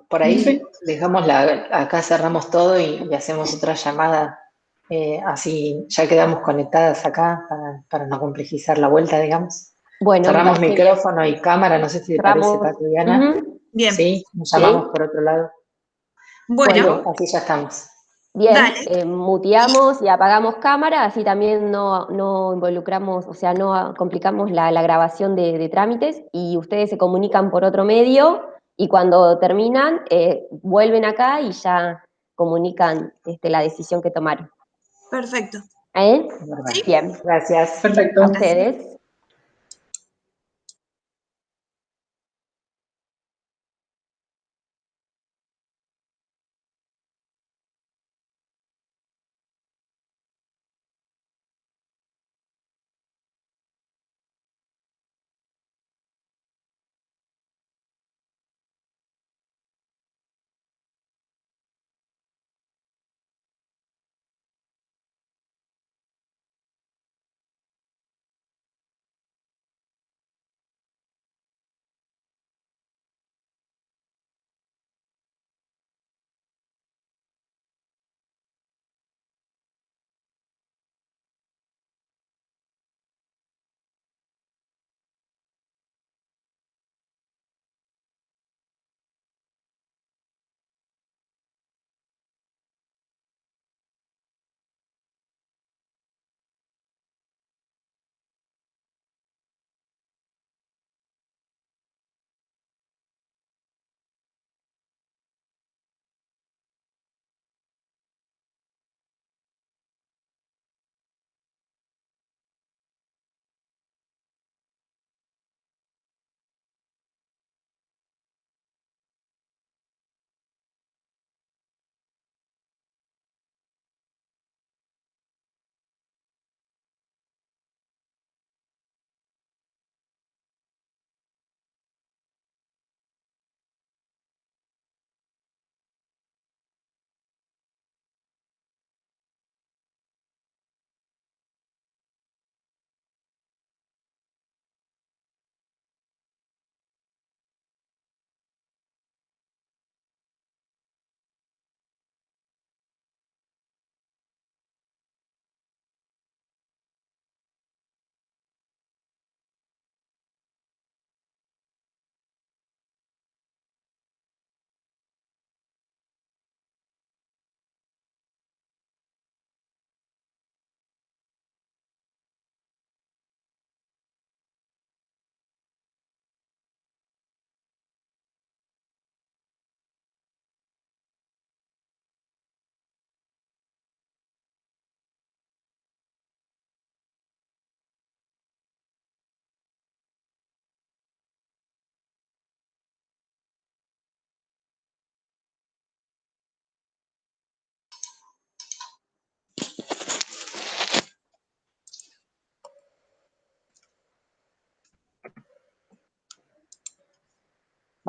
Por ahí dejamos acá cerramos todo y hacemos otra llamada, así ya quedamos conectadas acá para no complejizar la vuelta, digamos. Bueno, me Cerramos parece bien. micrófono y cámara, no sé si te parece, Cerramos. Tatiana. Bien. Sí, nos Sí. llamamos por otro lado. Bueno, Así ya estamos. Bien, dale. muteamos y apagamos cámara, así también no involucramos, o sea, no complicamos la grabación de trámites y ustedes se comunican por otro medio y cuando terminan vuelven acá y ya comunican la decisión que tomaron. Perfecto. ¿Eh? ¿Sí? Bien, Gracias. Perfecto. a ustedes.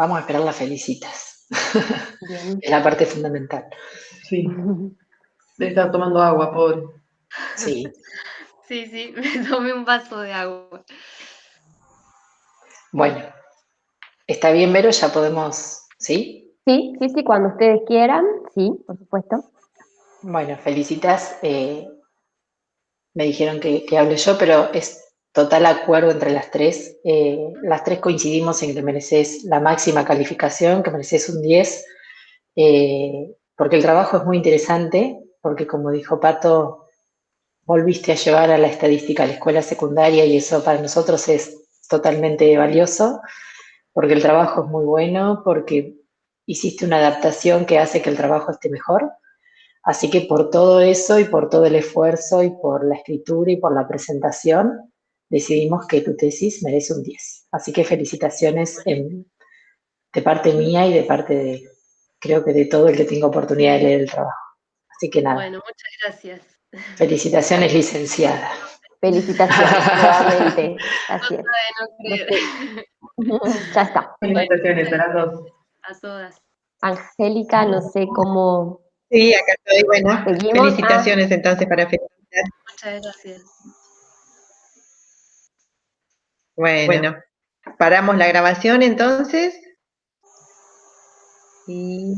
vamos a esperar las felicitas. Bien. Es la parte fundamental. Sí, debe estar tomando agua, pobre. Sí. Sí, sí, me tomé un vaso de agua. Bueno, está bien, Vero, ya podemos, ¿sí? Sí, sí, sí, cuando ustedes quieran, sí, por supuesto. Bueno, felicitas. Me dijeron que hable yo, pero es total acuerdo entre las tres. Las tres coincidimos en que mereces la máxima calificación, que mereces un 10, porque el trabajo es muy interesante, porque como dijo Pato, volviste a llevar a la estadística a la escuela secundaria y eso para nosotros es totalmente valioso, porque el trabajo es muy bueno, porque hiciste una adaptación que hace que el trabajo esté mejor. Así que por todo eso y por todo el esfuerzo y por la escritura y por la presentación, decidimos que tu tesis merece un 10. Así que felicitaciones de parte mía y de parte de, creo que de todo el que tenga oportunidad de leer el trabajo. Así que nada, Bueno, muchas gracias. felicitaciones, licenciada. Felicitaciones nuevamente. Así es. De no creer. Ya está. Felicitaciones a las dos. A todas. Angélica, no sé cómo Sí, acá estoy. Bueno, seguimos. felicitaciones entonces para felicitar. Muchas gracias. Bueno, paramos la grabación entonces. Y...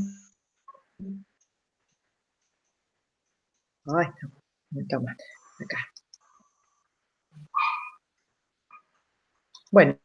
Ay, no, me toma. Acá. Bueno.